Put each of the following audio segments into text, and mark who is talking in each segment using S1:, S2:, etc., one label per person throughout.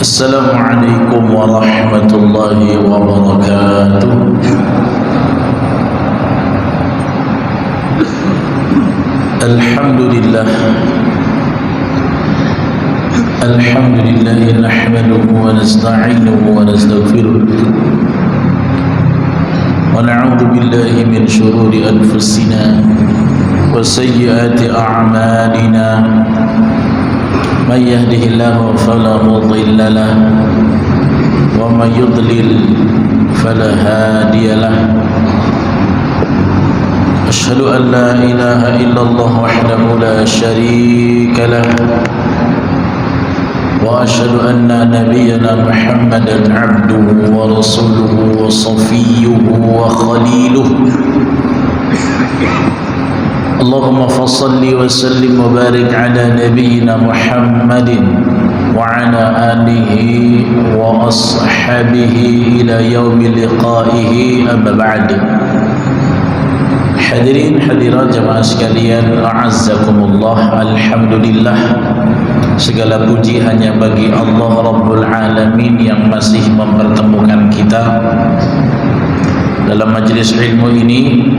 S1: Assalamualaikum warahmatullahi wabarakatuh. Alhamdulillah nahmaduhu wa nasta'inuhu wa nastaghfiruh wa na'udzu billahi min shururi anfusina wa sayyiati a'malina. من يهده الله فلا مضل له ومن يضلل فلا هادي له. أشهد أن لا إله إلا الله وحده لا شريك له وأشهد أن نبينا محمدا عبده ورسوله وصفيه وخليله. اللهم فصل وسلم وبارك على نبينا محمد وعلى آله وأصحابه إلى يوم لقائه. أما بعد. Hadirin hadirat jamaah sekalian, a'azzakumullah. Alhamdulillah, segala puji hanya bagi Allah Rabbul Alamin yang masih mempertemukan kita dalam majlis ilmu ini.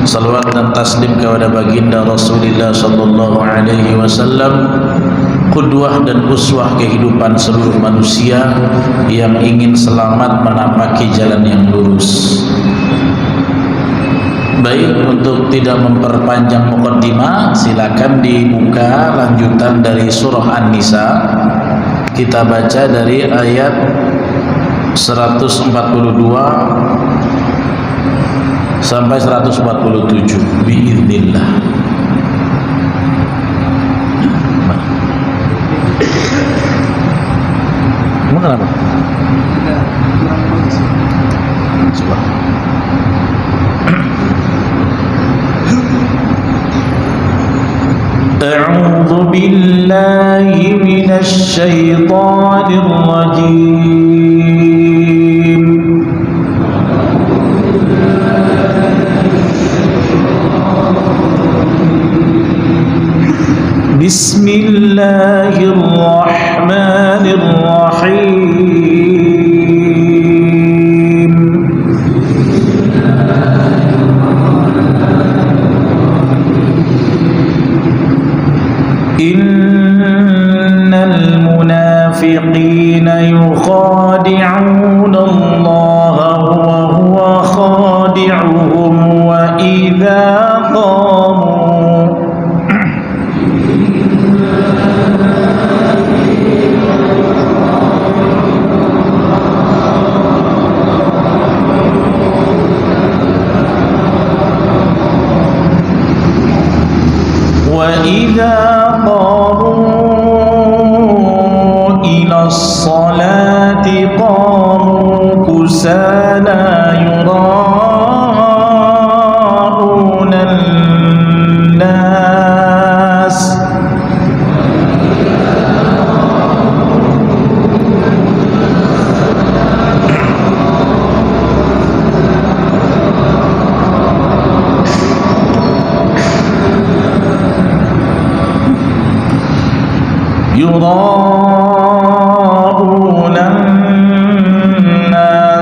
S1: Salawat dan taslim kepada baginda Rasulullah sallallahu alaihi wasallam, qudwah dan uswah kehidupan seluruh manusia yang ingin selamat menapaki jalan yang lurus. Baik, untuk tidak memperpanjang muqaddimah, silakan dibuka lanjutan dari surah An-Nisa. Kita baca dari ayat 142 sampai 147 biiznillah. Kamu kenapa? Coba. A'udzu billahi minasy syaithanir rajim. Bismillahirrahmanirrahim. Innal munafiqina yukhadi'una Allaha wa huwa khadi'uhum wa idza qamu وَإِذَا قَامُوا إِلَى الصَّلَاةِ قَامُوا كُسَالَى يُرَاءُونَ النَّاسَ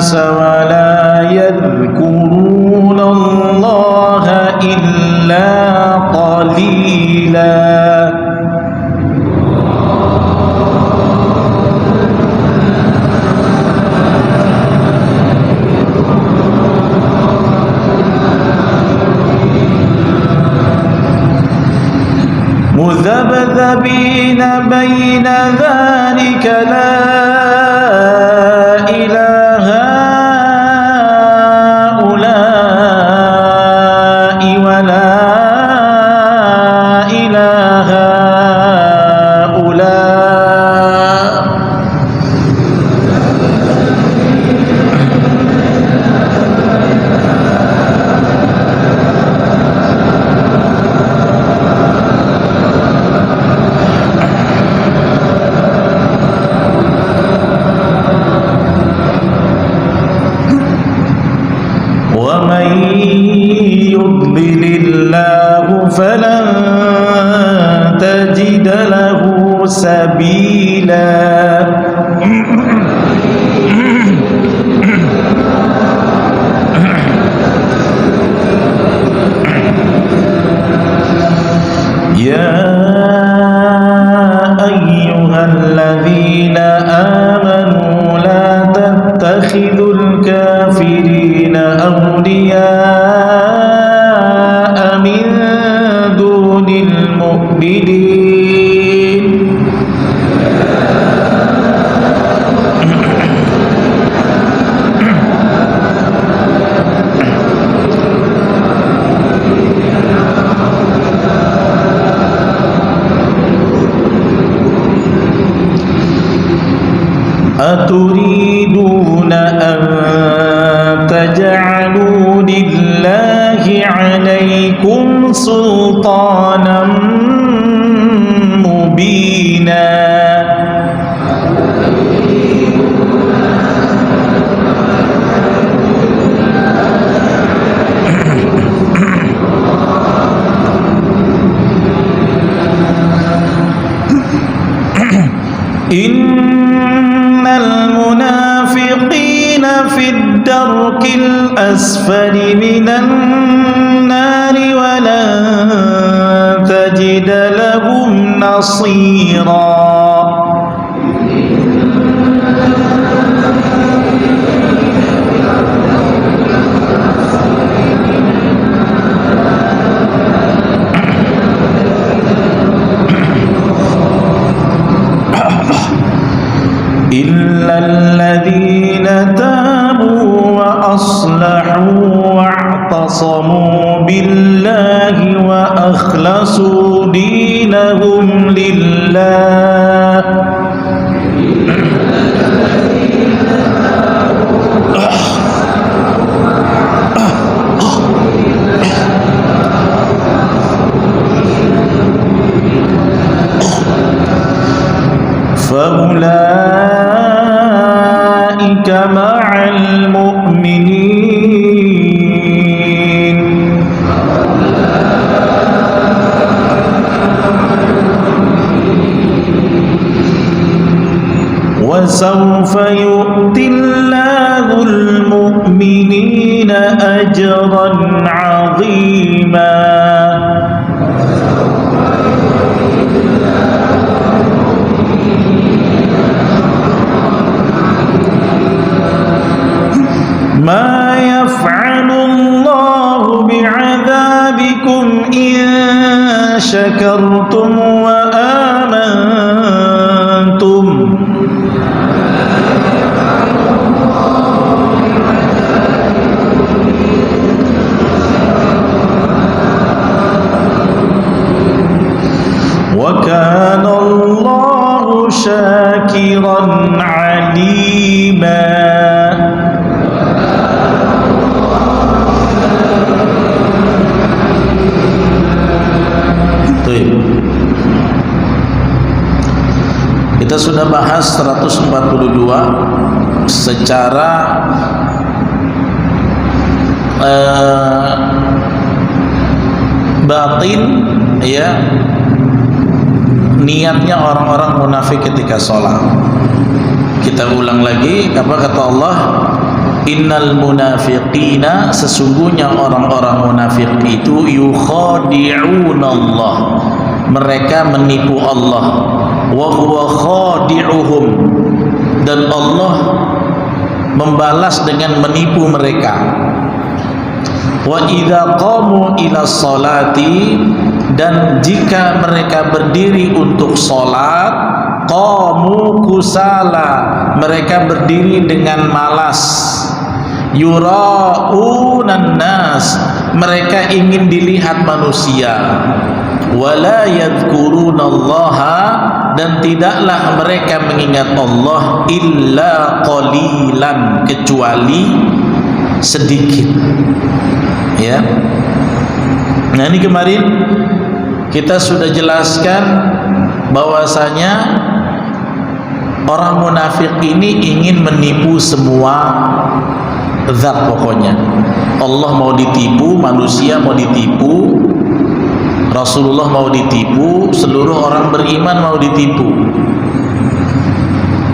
S1: ولا يذكرون الله إلا قليلا. مذبذبين بين ذلك لا إله هؤلاء ولا إله هؤلاء. فلن تجد له سبيلا. عليكم سلطانا مبينا. إن المنافقين في الدرك الأسفل من النار ولن تجد لهم نصيرا. إلا الذين تابوا وأصلحوا واعتصموا بالله وأخلصوا دينهم لله فأولئك مع المؤمنين وسوف يؤتي الله المؤمنين أجرا عظيما. ما يفعل الله بعذابكم إن شكرتم وآمنتم. وكان الله شاكرا عليما. Kita sudah bahas 142 secara batin, ya, niatnya orang-orang munafik ketika sholat. Kita ulang lagi, apa kata Allah? Innal munafiqina, sesungguhnya orang-orang munafik itu yukhadi'unallah, mereka menipu Allah, wa huwa khadi'uhum, dan Allah membalas dengan menipu mereka. Wa idza qamu ila sholati, dan jika mereka berdiri untuk sholat, qamu kusala, mereka berdiri dengan malas. Yura'unan nas, mereka ingin dilihat manusia. Wala yadhkurunallaha, dan tidaklah mereka mengingat Allah illa qalilan, kecuali sedikit. Ya. Nah, ini kemarin kita sudah jelaskan bahwasanya orang munafik ini ingin menipu semua zat, pokoknya Allah mau ditipu, manusia mau ditipu, Rasulullah mau ditipu, seluruh orang beriman mau ditipu.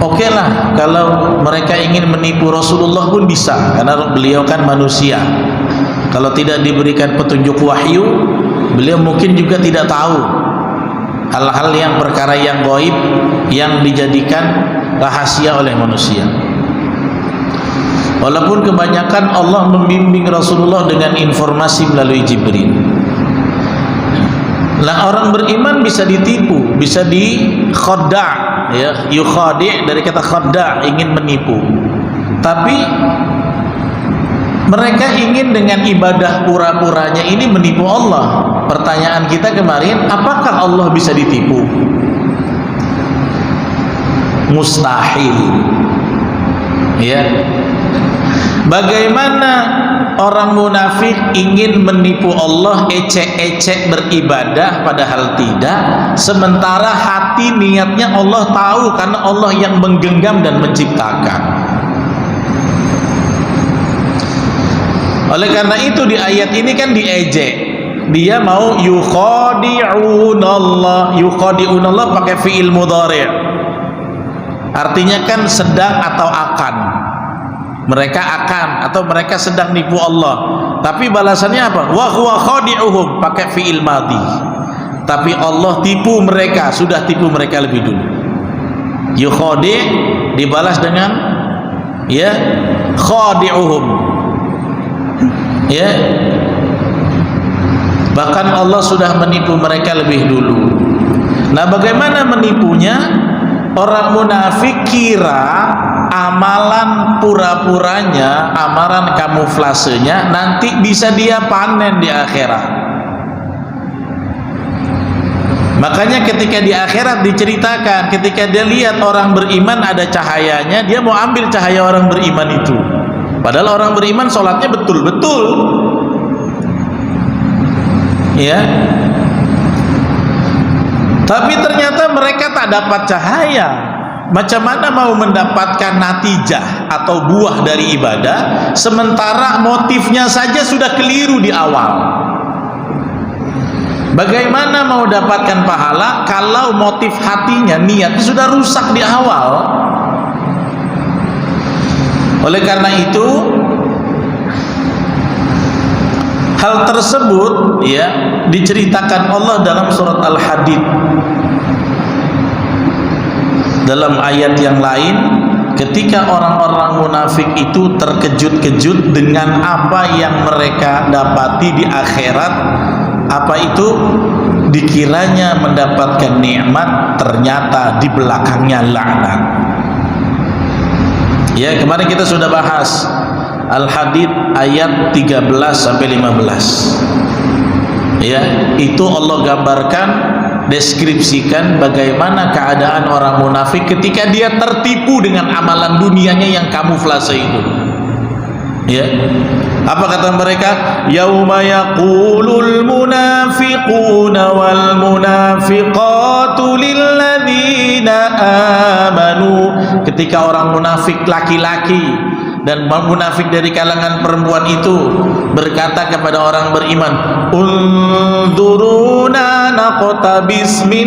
S1: Oke lah, kalau mereka ingin menipu Rasulullah pun bisa, karena beliau kan manusia. Kalau tidak diberikan petunjuk wahyu, beliau mungkin juga tidak tahu hal-hal yang perkara yang gaib yang dijadikan rahasia oleh manusia. Walaupun kebanyakan Allah membimbing Rasulullah dengan informasi melalui Jibril. Nah, orang beriman bisa ditipu, bisa dikhadda', ya, yukhadi' dari kata khadda', ingin menipu. Tapi mereka ingin dengan ibadah pura-puranya ini menipu Allah. Pertanyaan kita kemarin, apakah Allah bisa ditipu? Mustahil. Ya. Bagaimana orang munafik ingin menipu Allah, ecek-ecek beribadah padahal tidak, sementara hati niatnya Allah tahu karena Allah yang menggenggam dan menciptakan. Oleh karena itu di ayat ini kan diejek. Dia mau yukhadi'unallah. Yukhadi'unallah pakai fi'il mudhari'. Artinya kan sedang atau akan. Mereka akan atau mereka sedang nipu Allah. Tapi balasannya apa? Wa huwa khadi'uhum, pakai fi'il madhi. Tapi Allah tipu mereka, sudah tipu mereka lebih dulu. Yukhadi' dibalas dengan ya khadi'uhum. Ya. Bahkan Allah sudah menipu mereka lebih dulu. Nah, bagaimana menipunya? Orang munafik kira amalan pura-puranya, amalan kamuflasenya nanti bisa dia panen di akhirat. Makanya ketika di akhirat diceritakan, ketika dia lihat orang beriman ada cahayanya, dia mau ambil cahaya orang beriman itu. Padahal orang beriman sholatnya betul-betul, ya. Tapi ternyata mereka tak dapat cahaya. Macam mana mau mendapatkan natijah atau buah dari ibadah, sementara motifnya saja sudah keliru di awal? Bagaimana mau dapatkan pahala kalau motif hatinya, niatnya sudah rusak di awal? Oleh karena itu, hal tersebut ya diceritakan Allah dalam surat Al-Hadid. Dalam ayat yang lain, ketika orang-orang munafik itu terkejut-kejut dengan apa yang mereka dapati di akhirat, apa itu? Dikiranya mendapatkan nikmat, ternyata di belakangnya laknat. Ya, kemarin kita sudah bahas Al-Hadid ayat 13 sampai 15. Ya, itu Allah gambarkan, deskripsikan bagaimana keadaan orang munafik ketika dia tertipu dengan amalan dunianya yang kamuflase itu. Ya. Apa kata mereka? Yauma yaqulul munafiquna wal munafiqatu lilladzina amanu. Ketika orang munafik laki-laki dan munafik dari kalangan perempuan itu berkata kepada orang beriman, unzuruna naqtabis min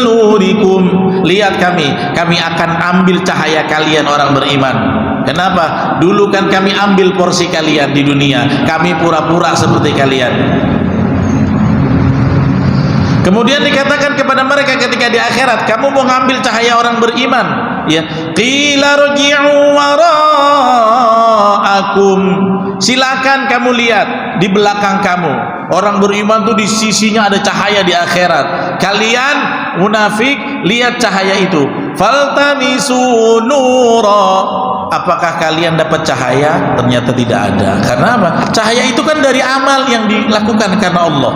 S1: nurikum, lihat kami akan ambil cahaya kalian orang beriman. Kenapa? Dulu kan kami ambil porsi kalian di dunia, kami pura-pura seperti kalian. Kemudian dikatakan kepada mereka ketika di akhirat, kamu mau ngambil cahaya orang beriman, ya, qila rji'u wara'akum, silakan kamu lihat di belakang kamu. Orang beriman tuh di sisinya ada cahaya di akhirat. Kalian munafik lihat cahaya itu. Faltamisu nura, apakah kalian dapat cahaya? Ternyata tidak ada. Karena apa? Cahaya itu kan dari amal yang dilakukan karena Allah.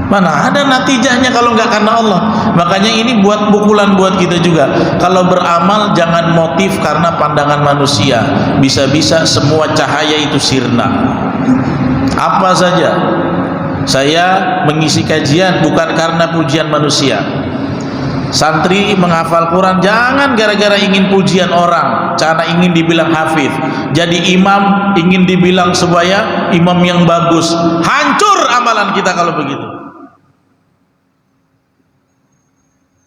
S1: Mana ada natijahnya kalau nggak karena Allah? Makanya ini buat pukulan buat kita juga. Kalau beramal jangan motif karena pandangan manusia. Bisa-bisa semua cahaya itu sirna. Apa saja. Saya mengisi kajian bukan karena pujian manusia. Santri menghafal Quran jangan gara-gara ingin pujian orang, karena ingin dibilang hafiz. Jadi imam ingin dibilang supaya imam yang bagus. Hancur amalan kita kalau begitu.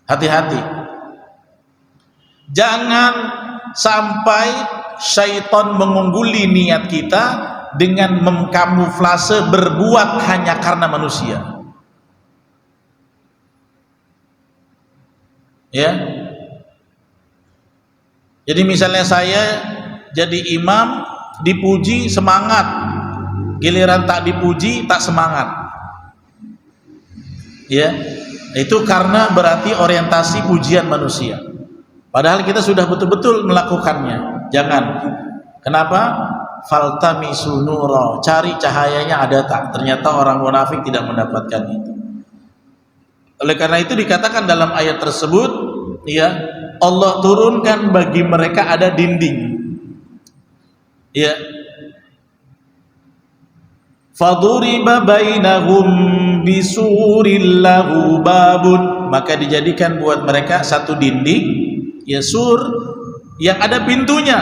S1: Hati-hati. Jangan sampai syaitan mengungguli niat kita dengan mengkamuflase berbuat hanya karena manusia. Ya. Jadi misalnya saya jadi imam, dipuji semangat, giliran tak dipuji tak semangat. Ya. Itu karena berarti orientasi pujian manusia. Padahal kita sudah betul-betul melakukannya. Jangan. Kenapa? Faltamisu nura, cari cahayanya ada tak? Ternyata orang munafik tidak mendapatkan itu. Oleh karena itu dikatakan dalam ayat tersebut, ya, Allah turunkan bagi mereka ada dinding. Ya. Faduriba bainahum bisuril lahu babun, maka dijadikan buat mereka satu dinding, ya sur, yang ada pintunya.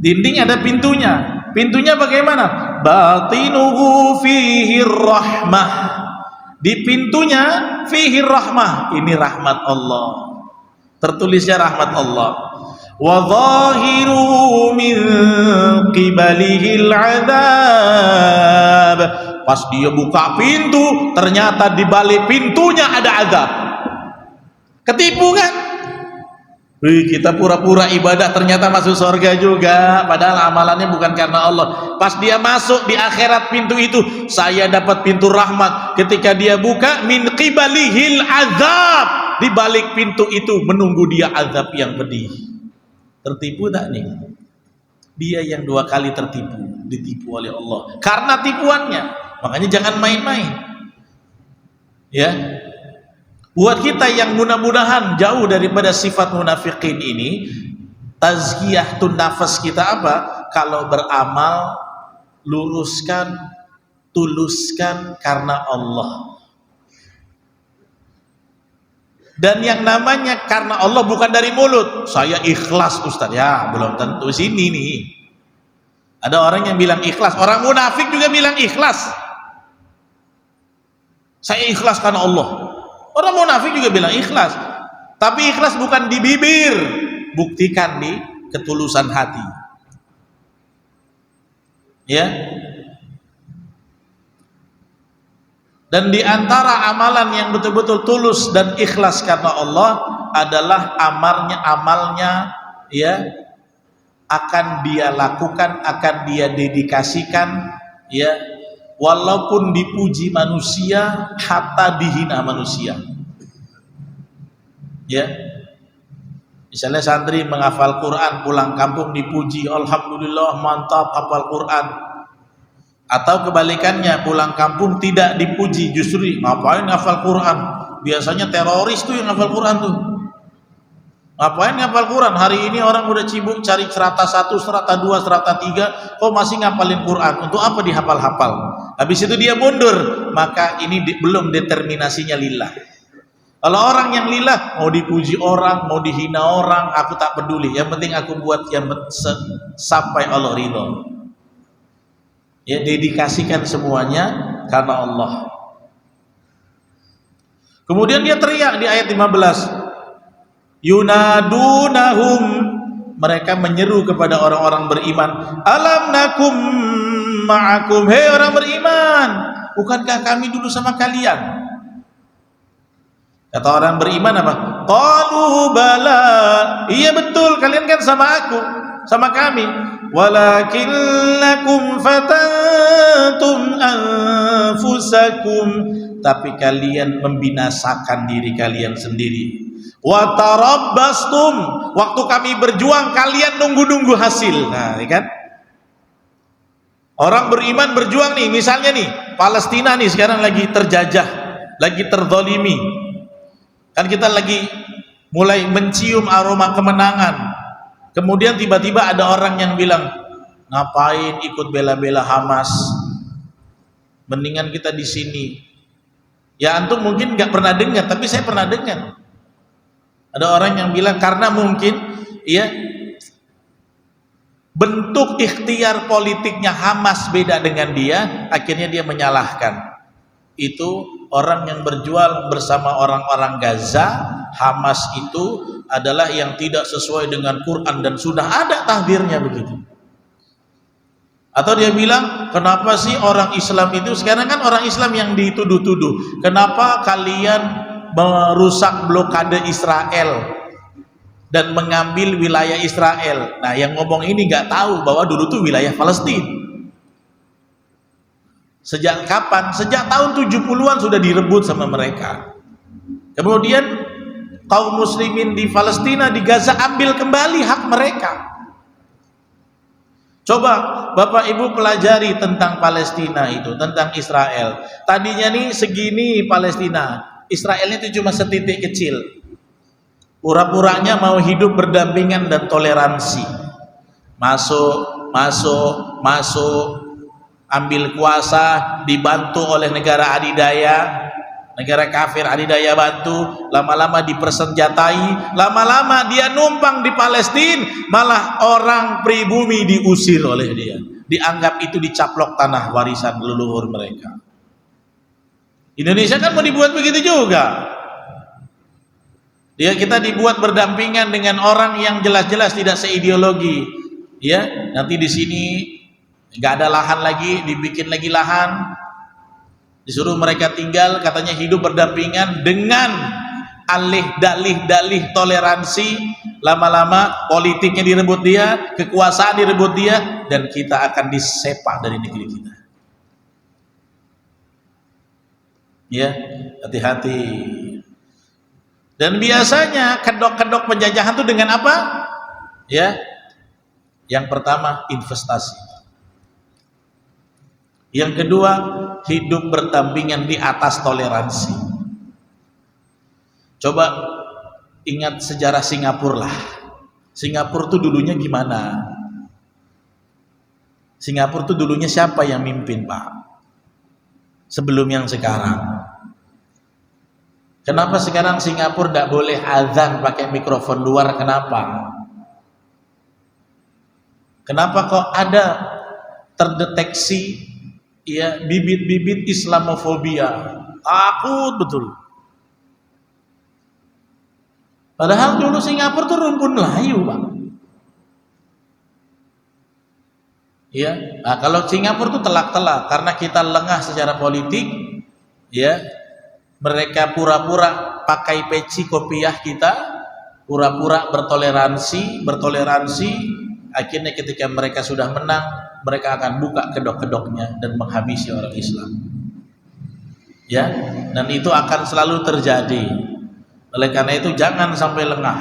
S1: Dinding ada pintunya. Pintunya bagaimana? Batinuhu fihi rahmah. Di pintunya fihi rahmah, ini rahmat Allah. Tertulisnya rahmat Allah. Wa zahiru min qibalihil adzab. Pas dia buka pintu, ternyata di balik pintunya ada azab. Ketipu kan? Kita pura-pura ibadah, ternyata masuk surga juga, padahal amalannya bukan karena Allah. Pas dia masuk di akhirat pintu itu, saya dapat pintu rahmat. Ketika dia buka, min qibalihil azab, di balik pintu itu menunggu dia azab yang pedih. Tertipu tak nih? Dia yang dua kali tertipu, ditipu oleh Allah karena tipuannya. Makanya jangan main-main, ya. Buat kita yang mudah-mudahan jauh daripada sifat munafikin ini, tazkiyatun nafas kita apa? Kalau beramal, luruskan, tuluskan karena Allah. Dan yang namanya karena Allah bukan dari mulut. Saya ikhlas Ustaz, ya belum tentu. Sini nih ada orang yang bilang ikhlas, orang munafik juga bilang ikhlas. Saya ikhlas karena Allah. Orang munafik juga bilang ikhlas, tapi ikhlas bukan di bibir, buktikan di ketulusan hati, ya. Dan di antara amalan yang betul-betul tulus dan ikhlas karena Allah adalah amalnya ya, akan dia lakukan, akan dia dedikasikan, ya, walaupun dipuji manusia, hatta dihina manusia, ya. Misalnya santri menghafal Quran, pulang kampung dipuji, alhamdulillah mantap hafal Quran. Atau kebalikannya, pulang kampung tidak dipuji, justru ngapain ngafal Quran? Biasanya teroris tuh yang ngafal Quran tuh. Ngapain ngafal Quran? Hari ini orang udah sibuk cari serata 1, serata 2, serata 3, kok masih ngapalin Quran? Untuk apa dihafal-hafal? Habis itu dia mundur, maka ini belum determinasinya lillah. Kalau orang yang lillah, mau dipuji orang, mau dihina orang, aku tak peduli. Yang penting aku buat yang sampai Allah ridho. Ya, dedikasikan semuanya karena Allah. Kemudian dia teriak di ayat 15, yunadunahum, mereka menyeru kepada orang-orang beriman, alam nakum ma'akum, hei orang beriman, bukankah kami dulu sama kalian? Kata orang beriman apa? Qalu bala, iya betul, kalian kan sama aku, sama kami. Walakinnakum fatantum anfusakum, tapi kalian membinasakan diri kalian sendiri. Wa tarabbastum, waktu kami berjuang kalian nunggu-nunggu hasil. Nah, ini kan orang beriman berjuang nih, misalnya nih Palestina nih sekarang lagi terjajah, lagi terzalimi. Kan kita lagi mulai mencium aroma kemenangan. Kemudian tiba-tiba ada orang yang bilang, ngapain ikut bela-bela Hamas? Mendingan kita di sini. Ya antum mungkin nggak pernah dengar, tapi saya pernah dengar. Ada orang yang bilang karena mungkin ya bentuk ikhtiar politiknya Hamas beda dengan dia, akhirnya dia menyalahkan. Itu orang yang berjuang bersama orang-orang Gaza, Hamas itu adalah yang tidak sesuai dengan Quran dan sudah ada takdirnya begitu. Atau dia bilang, kenapa sih orang Islam itu, sekarang kan orang Islam yang dituduh-tuduh, kenapa kalian merusak blokade Israel dan mengambil wilayah Israel? Nah, yang ngomong ini nggak tahu bahwa dulu tuh wilayah Palestina. Sejak kapan? Sejak tahun 70-an sudah direbut sama mereka. Kemudian kaum muslimin di Palestina, di Gaza ambil kembali hak mereka. Coba Bapak Ibu pelajari tentang Palestina itu, tentang Israel. Tadinya nih segini Palestina, Israelnya itu cuma setitik kecil. Pura-puranya mau hidup berdampingan dan toleransi. Masuk. ambil kuasa, dibantu oleh negara adidaya, negara kafir adidaya bantu, lama-lama dipersenjatai, lama-lama dia numpang di Palestina, malah orang pribumi diusir oleh dia, dianggap itu dicaplok tanah warisan leluhur mereka. Indonesia kan mau dibuat begitu juga. Kita dibuat berdampingan dengan orang yang jelas-jelas tidak seideologi. Ya, nanti di sini nggak ada lahan lagi, dibikin lagi lahan, disuruh mereka tinggal, katanya hidup berdampingan dengan dalih toleransi. Lama-lama politiknya direbut dia, kekuasaan direbut dia, dan kita akan disepak dari negeri kita. Ya, hati-hati. Dan biasanya kedok-kedok penjajahan itu dengan apa? Ya, yang pertama investasi. Yang kedua, hidup berdampingan di atas toleransi. Coba ingat sejarah Singapura lah. Singapura tuh dulunya gimana? Singapura tuh dulunya siapa yang mimpin, Pak? Sebelum yang sekarang. Kenapa sekarang Singapura tidak boleh azan pakai mikrofon luar? Kenapa? Kenapa kok ada terdeteksi ya bibit-bibit Islamofobia? Takut betul. Padahal dulu Singapura tuh rumpun Melayu, Pak. Ya, nah, kalau Singapura tuh telak-telak karena kita lengah secara politik, ya. Mereka pura-pura pakai peci kopiah kita, pura-pura bertoleransi, akhirnya ketika mereka sudah menang, mereka akan buka kedok-kedoknya dan menghabisi orang Islam. Ya, dan itu akan selalu terjadi. Oleh karena itu jangan sampai lengah.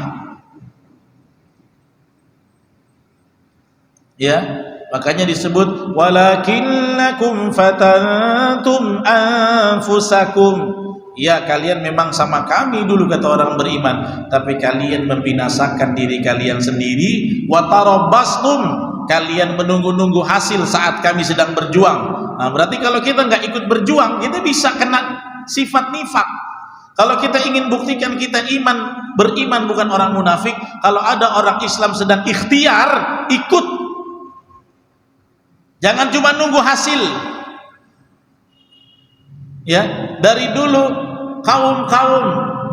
S1: Ya, makanya disebut walakinnakum fatantum anfusakum. Ya, kalian memang sama kami dulu, kata orang beriman, tapi kalian membinasakan diri kalian sendiri. Wa tarabbastum, kalian menunggu-nunggu hasil saat kami sedang berjuang. Nah, berarti kalau kita nggak ikut berjuang, kita bisa kena sifat nifak. Kalau kita ingin buktikan kita beriman bukan orang munafik, kalau ada orang Islam sedang ikhtiar, ikut. Jangan cuma nunggu hasil. Ya, dari dulu kaum-kaum,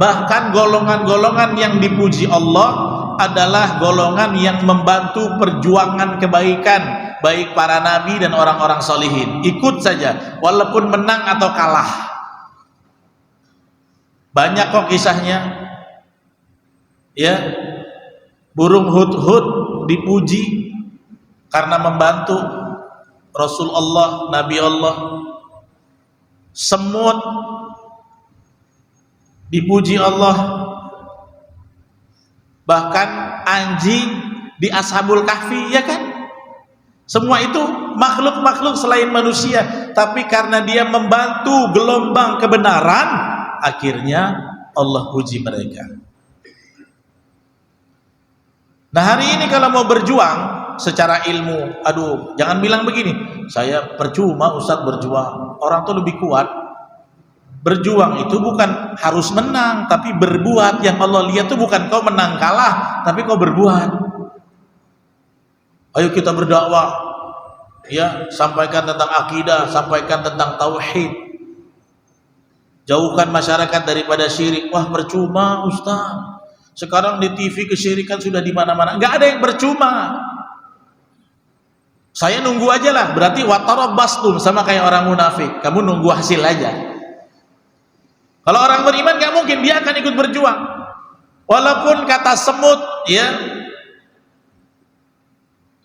S1: bahkan golongan-golongan yang dipuji Allah adalah golongan yang membantu perjuangan kebaikan, baik para nabi dan orang-orang solihin. Ikut saja walaupun menang atau kalah. Banyak kok kisahnya. Ya, burung hudhud dipuji karena membantu Rasulullah, Nabi Allah. Semut dipuji Allah, bahkan anjing di Ashabul Kahfi, ya kan? Semua itu makhluk-makhluk selain manusia, tapi karena dia membantu gelombang kebenaran, akhirnya Allah puji mereka. Nah, hari ini kalau mau berjuang secara ilmu, aduh, jangan bilang begini, saya percuma Ustadz berjuang. Orang tuh lebih kuat. Berjuang itu bukan harus menang, tapi berbuat. Yang Allah lihat tuh bukan kau menang kalah, tapi kau berbuat. Ayo kita berdakwah, ya, sampaikan tentang akidah, sampaikan tentang tauhid, jauhkan masyarakat daripada syirik. Wah, percuma Ustadz, sekarang di TV kesyirikan sudah di mana-mana. Nggak ada yang percuma. Saya nunggu aja lah, berarti watarabbastum, sama kayak orang munafik, kamu nunggu hasil aja. Kalau orang beriman nggak mungkin, dia akan ikut berjuang. Walaupun kata semut, ya,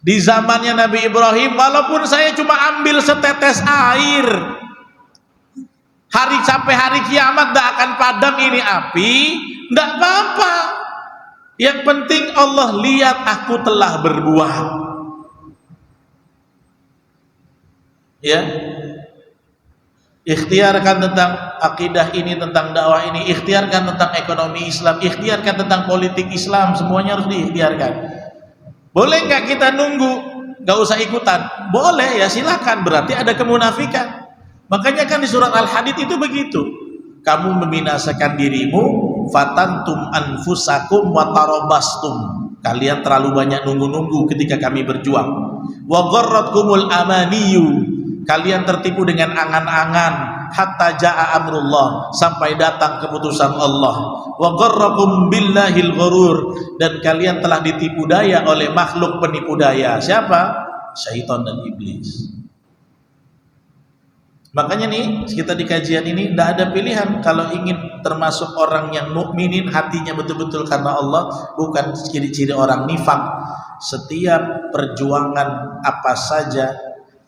S1: di zamannya Nabi Ibrahim, walaupun saya cuma ambil setetes air, sampai hari kiamat tidak akan padam ini api, tidak apa-apa. Yang penting Allah lihat aku telah berbuat. Ya, ikhtiarkan tentang akidah ini, tentang dakwah ini, ikhtiarkan tentang ekonomi Islam, ikhtiarkan tentang politik Islam, semuanya harus diikhtiarkan. Boleh nggak kita nunggu nggak usah ikutan. Boleh ya, silakan, berarti ada kemunafikan. Makanya kan di surat Al-Hadid itu begitu. Kamu membinasakan dirimu, fatantum anfusakum wa tarabastum. Kalian terlalu banyak nunggu-nunggu ketika kami berjuang. Wa gharratkumul amaniyu. Kalian tertipu dengan angan-angan hatta jaa amrullah, sampai datang keputusan Allah. Wa gharrakum billahil gharur, dan kalian telah ditipu daya oleh makhluk penipu daya. Siapa? Syaitan dan iblis. Makanya nih, kita di kajian ini tidak ada pilihan. Kalau ingin termasuk orang yang mukminin, hatinya betul-betul karena Allah, bukan ciri-ciri orang nifak. Setiap perjuangan apa saja,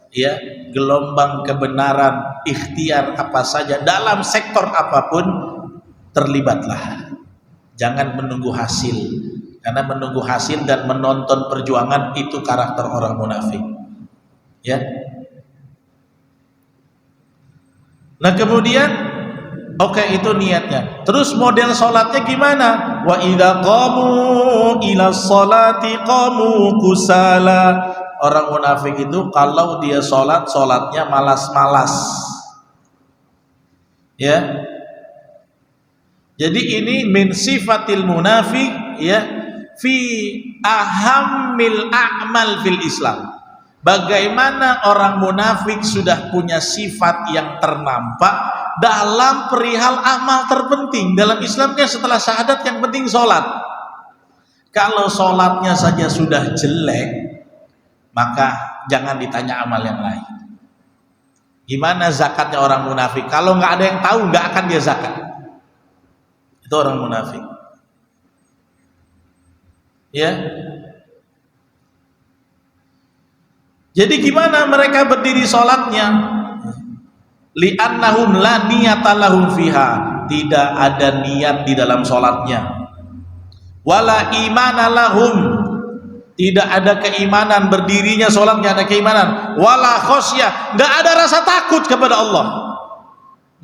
S1: ya, gelombang kebenaran, ikhtiar apa saja, dalam sektor apapun, terlibatlah. Jangan menunggu hasil, karena menunggu hasil dan menonton perjuangan itu karakter orang munafik. Ya. Nah kemudian, oke, itu niatnya. Terus model sholatnya gimana? Wa idza qamu ila sholati qamu kusala. Orang munafik itu kalau dia sholat, sholatnya malas-malas. Ya. Jadi ini min sifatil munafik, ya, fi ahammil a'mal fil Islam. Bagaimana orang munafik sudah punya sifat yang ternampak dalam perihal amal terpenting dalam Islam. Kan setelah syahadat yang penting sholat. Kalau sholatnya saja sudah jelek, maka jangan ditanya amal yang lain. Gimana zakatnya orang munafik? Kalau nggak ada yang tahu, nggak akan dia zakat. Itu orang munafik. Ya. Jadi gimana mereka berdiri sholatnya? Li'annahum la niyata lahum fiha. Tidak ada niat di dalam sholatnya. Wala imana lahum. Tidak ada keimanan, berdirinya sholat nggak ada keimanan. Wala khosyah, nggak ada rasa takut kepada Allah.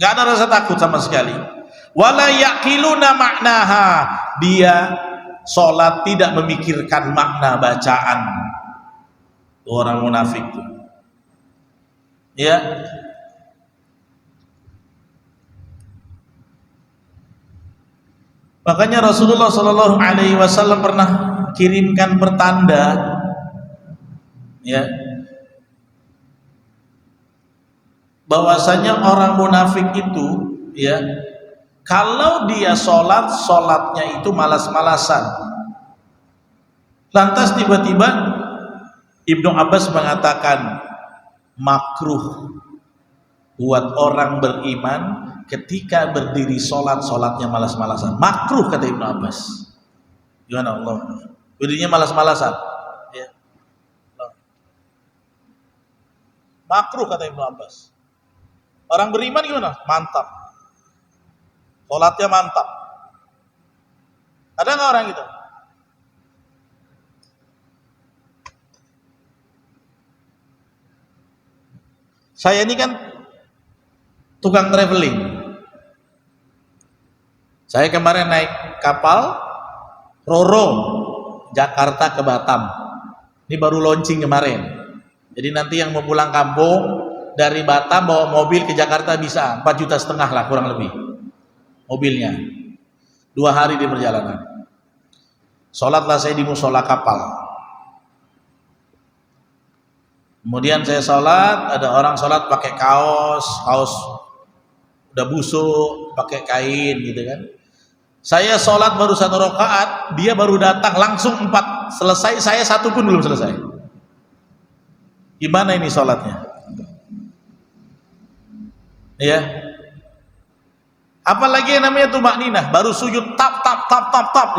S1: Nggak ada rasa takut sama sekali. Wala yaqiluna maknaha. Dia sholat tidak memikirkan makna bacaan. Orang munafik itu, ya. Makanya Rasulullah Shallallahu Alaihi Wasallam pernah kirimkan pertanda, ya, bahwasanya orang munafik itu, ya, kalau dia sholat, sholatnya itu malas-malasan. Lantas tiba-tiba Ibnu Abbas mengatakan makruh buat orang beriman ketika berdiri sholat, sholatnya malas-malasan. Makruh kata Ibnu Abbas. Gimana Allah? Berdirinya malas-malasan. Ya. Makruh kata Ibnu Abbas. Orang beriman gimana? Mantap. Sholatnya mantap. Ada nggak orang gitu? Saya ini kan tukang traveling. Saya kemarin naik kapal Roro Jakarta ke Batam. Ini baru launching kemarin. Jadi nanti yang mau pulang kampung dari Batam bawa mobil ke Jakarta bisa 4,5 juta lah kurang lebih mobilnya. 2 hari di perjalanan. Sholatlah saya di musola kapal. Kemudian saya sholat, ada orang sholat pakai kaos udah busuk, pakai kain gitu kan. Saya sholat baru 1 rakaat, dia baru datang langsung 4 selesai, saya 1 pun belum selesai. Gimana ini sholatnya? Ya. Apalagi yang namanya tumakninah, baru sujud tap,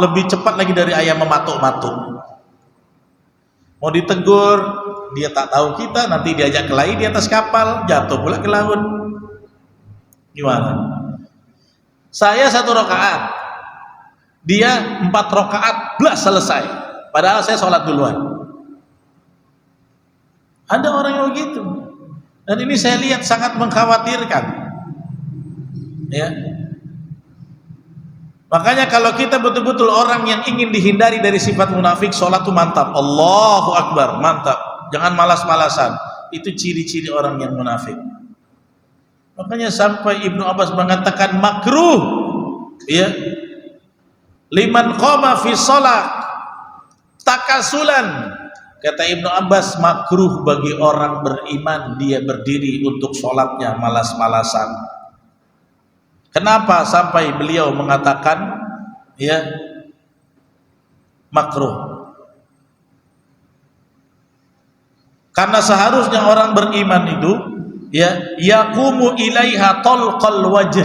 S1: lebih cepat lagi dari ayam mematuk-matuk. Mau ditegur, dia tak tahu kita, nanti diajak kelahi di atas kapal, jatuh pula ke laut. Gimana? Saya 1 rakaat, dia 4 rakaat plus selesai. Padahal saya sholat duluan. Ada orang yang begitu, dan ini saya lihat sangat mengkhawatirkan. Ya. Makanya kalau kita betul-betul orang yang ingin dihindari dari sifat munafik, sholat itu mantap, Allahu Akbar, mantap. jangan malas-malasan. Itu ciri-ciri orang yang munafik. Makanya sampai Ibnu Abbas mengatakan makruh, ya, liman qama fi shalah takasulan. Kata Ibnu Abbas, makruh bagi orang beriman dia berdiri untuk sholatnya malas-malasan. Kenapa sampai beliau mengatakan, ya, makruh? Karena seharusnya orang beriman itu, ya, yaqumu ilaiha talqal wajh.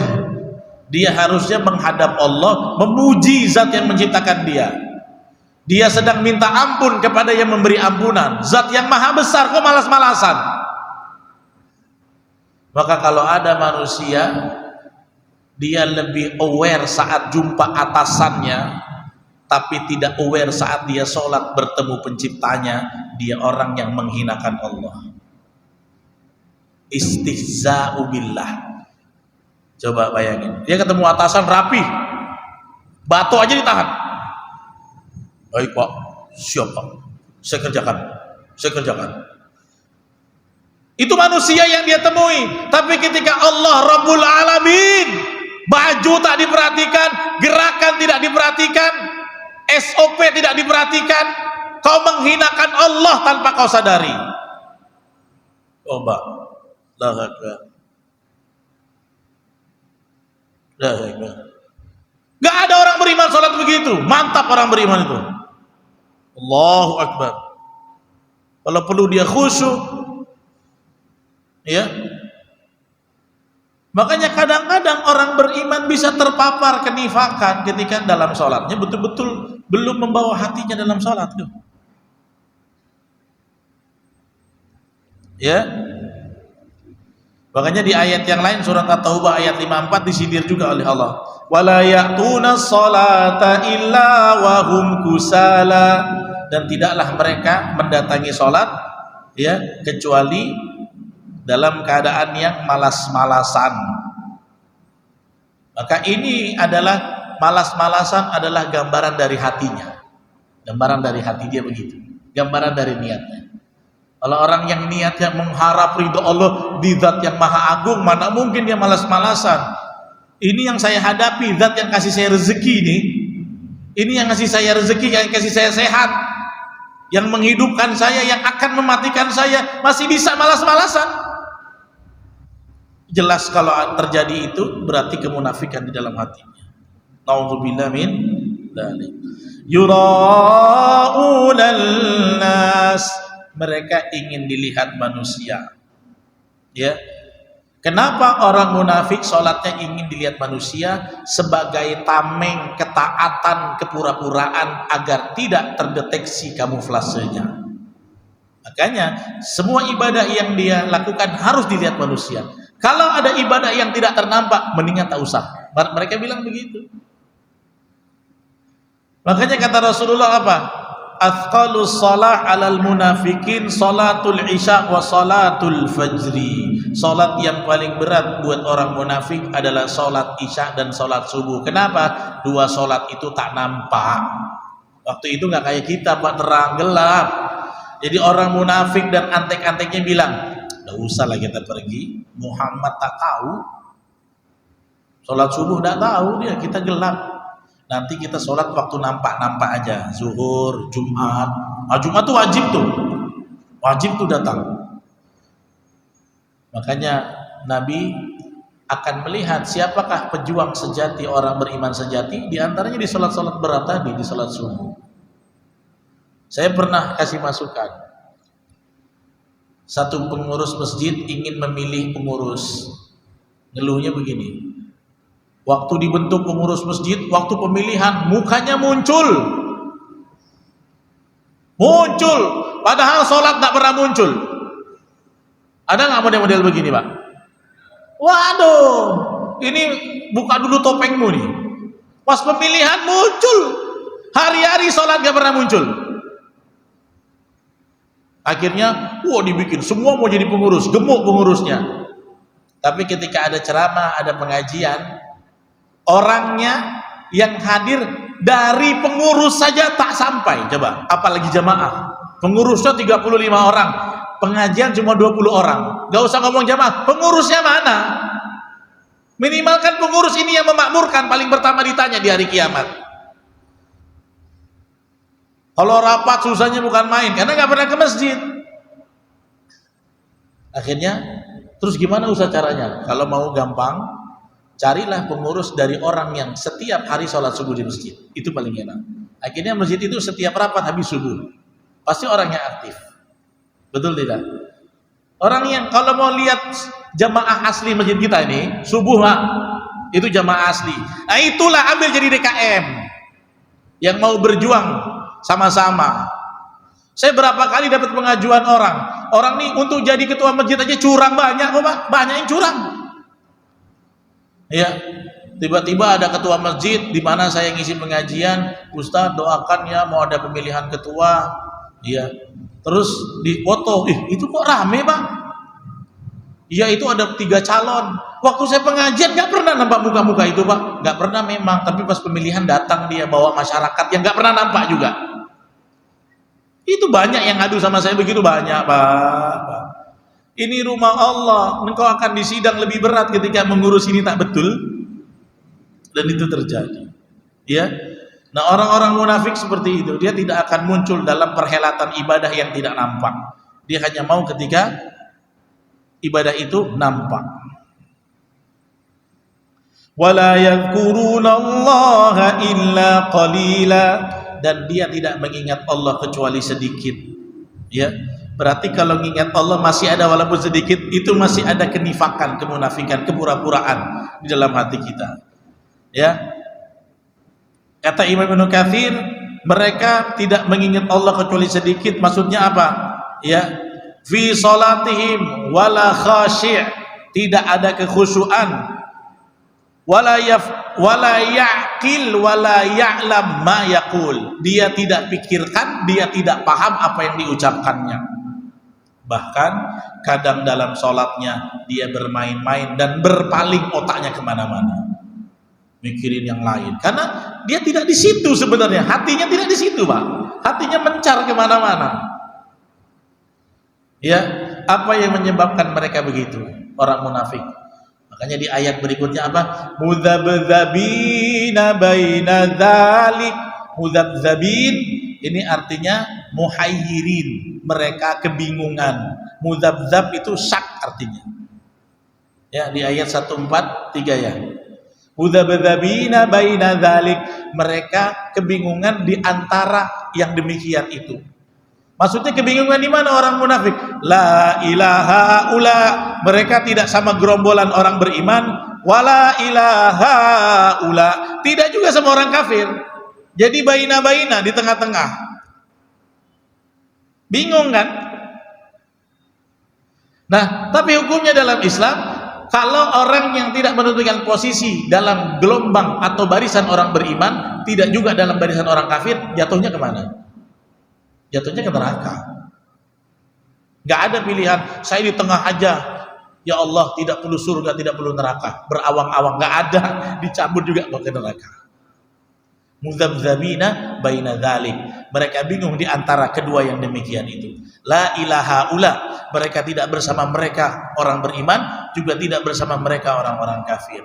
S1: Dia harusnya menghadap Allah, memuji zat yang menciptakan dia. Dia sedang minta ampun kepada yang memberi ampunan, zat yang maha besar, kok malas-malasan? Maka kalau ada manusia dia lebih aware saat jumpa atasannya, tapi tidak aware saat dia sholat bertemu penciptanya, dia orang yang menghinakan Allah. Istihza'u billah. Coba bayangin, dia ketemu atasan rapi, batu aja ditahan. Baik Pak, siap Pak, saya kerjakan. Itu manusia yang dia temui. Tapi ketika Allah Rabbul Alamin, baju tak diperhatikan, gerakan tidak diperhatikan, SOP tidak diperhatikan, kau menghinakan Allah tanpa kau sadari. Coba, gak ada orang beriman sholat begitu. Mantap orang beriman itu. Allahu Akbar. Kalau perlu dia khusyuk, ya. Makanya kadang-kadang orang beriman bisa terpapar kenifakan ketika dalam sholatnya betul-betul belum membawa hatinya dalam sholat, ya. Makanya di ayat yang lain surat At-Taubah ayat 54 disindir juga oleh Allah. Wala ya'tuna sholata illa wa hum kusala. Dan tidaklah mereka mendatangi sholat, ya, kecuali dalam keadaan yang malas-malasan. Maka ini adalah malas-malasan adalah gambaran dari hatinya. Gambaran dari hati dia begitu. Gambaran dari niatnya. Kalau orang yang niatnya mengharap ridho Allah di zat yang maha agung, mana mungkin dia malas-malasan. Ini yang saya hadapi, zat yang kasih saya rezeki nih. Ini yang kasih saya rezeki, yang kasih saya sehat, yang menghidupkan saya, yang akan mematikan saya, masih bisa malas-malasan. Jelas kalau terjadi itu berarti kemunafikan di dalam hatinya. Nauzubillah min dzalik. Yura'unal nas, mereka ingin dilihat manusia. Ya. Kenapa orang munafik sholatnya ingin dilihat manusia? Sebagai tameng, ketaatan, kepura-puraan agar tidak terdeteksi kamuflasenya. Makanya semua ibadah yang dia lakukan harus dilihat manusia. Kalau ada ibadah yang tidak ternampak, mendingan tak usah. Mereka bilang begitu. Makanya kata Rasulullah apa? Athqalus shalah 'alal munafikin salatul isya wa salatul fajri. Salat yang paling berat buat orang munafik adalah salat isya dan salat subuh. Kenapa? Dua salat itu tak nampak. Waktu itu nggak kayak kita, Pak, terang gelap. Jadi orang munafik dan antek-anteknya bilang, "Enggak usah lah kita pergi. Muhammad tak tahu. Salat subuh enggak tahu dia, kita gelap. Nanti kita sholat waktu nampak-nampak aja, zuhur, Jumat. Jumat tuh wajib tuh datang." Makanya Nabi akan melihat siapakah pejuang sejati, orang beriman sejati, di antaranya di sholat-sholat berat tadi, di sholat subuh. Saya pernah kasih masukan, satu pengurus masjid ingin memilih pengurus, ngeluhnya begini. Waktu dibentuk pengurus masjid, waktu pemilihan mukanya muncul, padahal sholat tak pernah muncul. Ada nggak model-model begini, Pak? Waduh, ini buka dulu topengmu nih. Pas pemilihan muncul, hari-hari sholat gak pernah muncul. Akhirnya, dibikin semua mau jadi pengurus, gemuk pengurusnya. Tapi ketika ada ceramah, ada pengajian, orangnya yang hadir dari pengurus saja tak sampai, coba apalagi jamaah. Pengurusnya 35 orang, pengajian cuma 20 orang. Gak usah ngomong jamaah, pengurusnya mana? Minimalkan pengurus ini yang memakmurkan, paling pertama ditanya di hari kiamat. Kalau rapat susahnya bukan main, karena gak pernah ke masjid. Akhirnya, terus gimana usaha caranya? Kalau mau gampang, carilah pengurus dari orang yang setiap hari sholat subuh di masjid. Itu paling enak. Akhirnya masjid itu setiap rapat habis subuh, pasti orangnya aktif. Betul tidak? Orang yang kalau mau lihat jamaah asli masjid kita ini, subuh itu jamaah asli. Nah itulah ambil jadi DKM yang mau berjuang sama-sama. Saya berapa kali dapat pengajuan orang nih untuk jadi ketua masjid aja curang banyak kok Pak, banyak yang curang. Ya, tiba-tiba ada ketua masjid di mana saya ngisi pengajian, Ustaz doakan ya mau ada pemilihan ketua. Iya. Terus di foto, itu kok rame Pak? Iya itu ada 3 calon. Waktu saya pengajian nggak pernah nampak muka-muka itu Pak, nggak pernah memang. Tapi pas pemilihan datang dia bawa masyarakat yang nggak pernah nampak juga. Itu banyak yang ngadu sama saya begitu banyak Pak. Ini rumah Allah, engkau akan disidang lebih berat ketika mengurus ini tak betul. Dan itu terjadi. Ya. Nah orang-orang munafik seperti itu, dia tidak akan muncul dalam perhelatan ibadah yang tidak nampak. Dia hanya mau ketika ibadah itu nampak. Wala yadhkurunallaha illa qalila, dan dia tidak mengingat Allah kecuali sedikit. Ya, berarti kalau mengingat Allah masih ada walaupun sedikit, itu masih ada kenifakan, kemunafikan, kepura-puraan di dalam hati kita. Ya. Kata Imam Ibnu Katsir, mereka tidak mengingat Allah kecuali sedikit. Maksudnya apa? Ya, fi salatihim wala khashi', tidak ada kekhusyuan, wala ya'qil wala ya'lam ma yaqul. Dia tidak pikirkan, dia tidak paham apa yang diucapkannya. Bahkan kadang dalam salatnya dia bermain-main dan berpaling otaknya kemana-mana, mikirin yang lain, karena dia tidak di situ sebenarnya, hatinya tidak di situ Pak, hatinya mencar kemana-mana. Ya, apa yang menyebabkan mereka begitu? Orang munafik. Makanya di ayat berikutnya apa? Mudzabdzabina baina dzalik. Mudzabdzabin ini artinya muhayyirin, mereka kebingungan. Mudzabdzab itu syak artinya. Ya, di ayat 143 ya. Mudzabdzabina baina dzalik, mereka kebingungan di antara yang demikian itu. Maksudnya kebingungan di mana orang munafik? La ilaha ula, mereka tidak sama gerombolan orang beriman. Wala ilaha ula, tidak juga sama orang kafir. Jadi baina-baina di tengah-tengah. Bingung kan? Nah, tapi hukumnya dalam Islam, kalau orang yang tidak menentukan posisi dalam gelombang atau barisan orang beriman, tidak juga dalam barisan orang kafir, jatuhnya kemana? Jatuhnya ke neraka. Gak ada pilihan, saya di tengah aja, ya Allah, tidak perlu surga, tidak perlu neraka, berawang-awang, gak ada, dicabut juga ke neraka. Mudzabdzabina baina dzalik, mereka bingung di antara kedua yang demikian itu. La ilaha ula, mereka tidak bersama mereka orang beriman, juga tidak bersama mereka orang-orang kafir.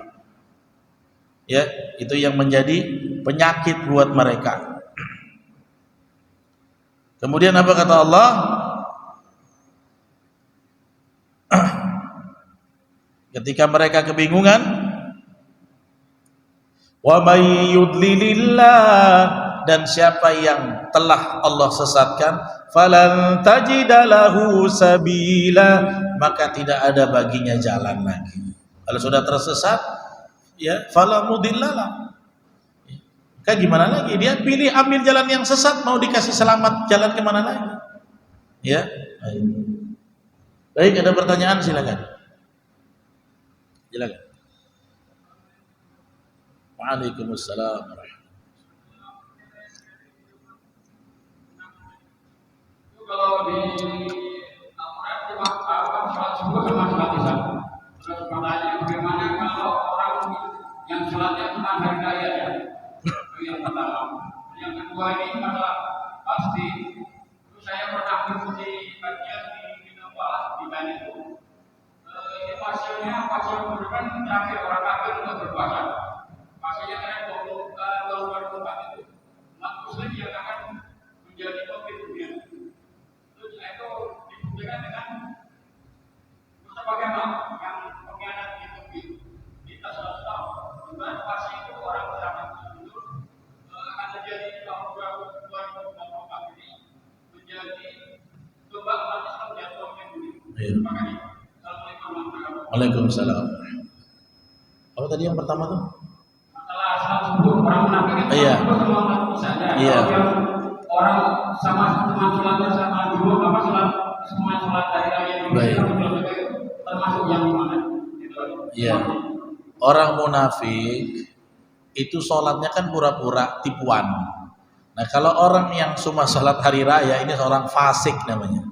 S1: Ya, itu yang menjadi penyakit buat mereka. Kemudian apa kata Allah? Ketika mereka kebingungan, wa may yudlilillah, dan siapa yang telah Allah sesatkan, falan tajida lahu sabila, maka tidak ada baginya jalan lagi. Kalau sudah tersesat, ya fala mudillalah. Kan gimana lagi? Dia pilih ambil jalan yang sesat, mau dikasih selamat jalan kemana lagi? Ya. Baik, ada pertanyaan silakan. Silakan. Waalaikumsalam.
S2: Kalau di Al-Quran cuma sholat subuh sama sholat isya. Terus makanya bagaimana kalau orang yang sholatnya cuma hari raya ya? Itu yang pertama. Yang kedua ini masalah pasti. Itu saya pernah kafir, orang kafir untuk berpuasa. Pasalnya karena tahun 2004 itu umat Muslim yang akan menjadi pemimpin dunia. Terus itu dibuktikan dengan Mustafa Kemal yang pengkhianat di tas tahun. Dimana pas itu orang beramal itu akan terjadi tahun 2024 ini menjadi coba umat Islam menjadi pemimpin dunia. Makanya
S1: Waalaikumsalam. Apa tadi yang pertama tuh?
S2: Masalah 110 orang munafik itu
S1: Iya.
S2: saja.
S1: Iya.
S2: Orang sama teman sholatnya sama dulu apa semua sholat dari raya
S1: Baik.
S2: Indonesia termasuk yang mana?
S1: Iya. Orang munafik itu sholatnya kan pura-pura tipuan. Nah kalau orang yang cuma sholat hari raya ini seorang fasik namanya.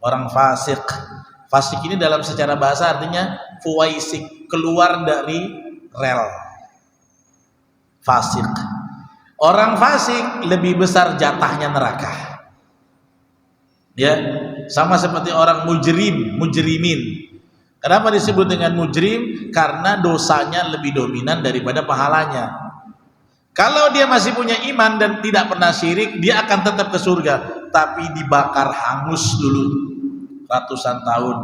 S1: Orang fasik. Fasik ini dalam secara bahasa artinya fuwaisik, keluar dari rel. Fasik. Orang fasik lebih besar jatahnya neraka. Ya, sama seperti orang mujrimin. Kenapa disebut dengan mujrim? Karena dosanya lebih dominan daripada pahalanya. Kalau dia masih punya iman dan tidak pernah syirik, dia akan tetap ke surga, tapi dibakar hangus dulu ratusan tahun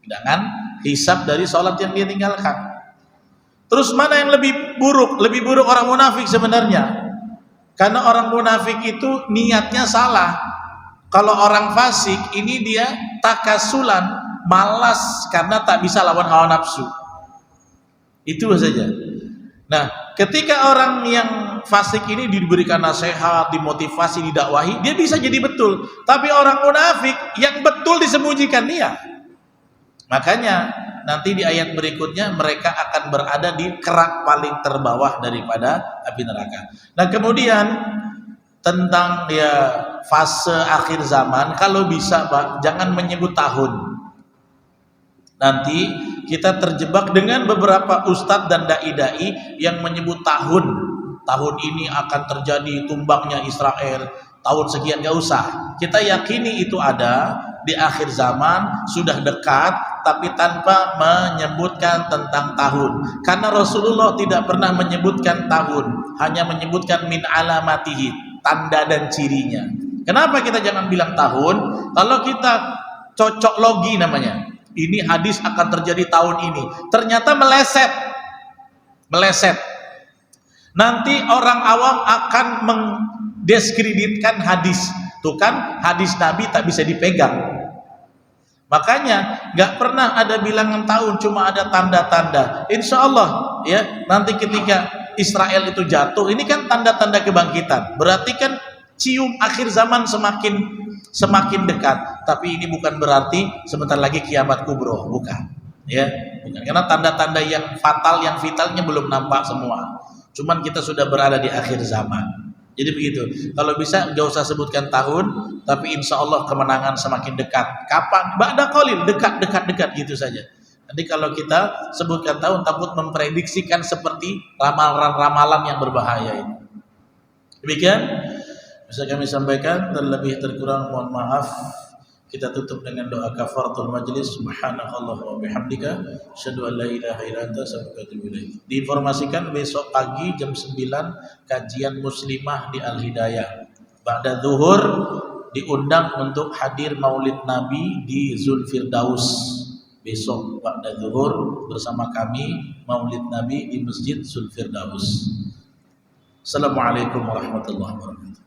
S1: dengan hisab dari sholat yang dia tinggalkan. Terus mana yang lebih buruk? Lebih buruk orang munafik sebenarnya, karena orang munafik itu niatnya salah. Kalau orang fasik ini dia takasulan, malas karena tak bisa lawan hawa nafsu. Itu saja. Nah, ketika orang yang fasik ini diberikan nasihat, dimotivasi, didakwahi, dia bisa jadi betul. Tapi orang munafik yang betul disembunyikan dia. Makanya nanti di ayat berikutnya mereka akan berada di kerak paling terbawah daripada api neraka. Nah, kemudian tentang dia fase akhir zaman, kalau bisa Pak, jangan menyebut tahun. Nanti kita terjebak dengan beberapa ustadz dan dai-dai yang menyebut tahun ini akan terjadi tumbangnya Israel, tahun sekian. Gak usah, kita yakini itu ada di akhir zaman, sudah dekat, tapi tanpa menyebutkan tentang tahun, karena Rasulullah tidak pernah menyebutkan tahun, hanya menyebutkan min alamatihi, tanda dan cirinya. Kenapa kita jangan bilang tahun? Kalau kita cocok logi namanya, ini hadis akan terjadi tahun ini, ternyata meleset. Nanti orang awam akan mendiskreditkan hadis. Tuh kan, hadis Nabi tak bisa dipegang. Makanya nggak pernah ada bilangan tahun, cuma ada tanda-tanda. Insya Allah ya, nanti ketika Israel itu jatuh, ini kan tanda-tanda kebangkitan. Berarti kan cium akhir zaman semakin dekat. Tapi ini bukan berarti sebentar lagi kiamat kubro, bukan. Ya, bukan. Karena tanda-tanda yang fatal, yang vitalnya belum nampak semua. Cuman kita sudah berada di akhir zaman. Jadi begitu. Kalau bisa gak usah sebutkan tahun, tapi insya Allah kemenangan semakin dekat. Kapan? Ba'da qalil, dekat gitu saja. Nanti kalau kita sebutkan tahun, takut memprediksikan seperti ramalan-ramalan yang berbahaya ini. Demikian bisa kami sampaikan, terlebih terkurang mohon maaf. Kita tutup dengan doa kafaratul majlis. Subhanakallah wa bihamdika, asyhadu an la ilaha illa anta, astaghfiruka wa atubu ilaik. Diinformasikan besok pagi jam 9 kajian muslimah di Al-Hidayah. Ba'da zuhur diundang untuk hadir Maulid Nabi di Zulfirdaus. Besok ba'da zuhur bersama kami Maulid Nabi di Masjid Zulfirdaus. Assalamualaikum warahmatullahi wabarakatuh.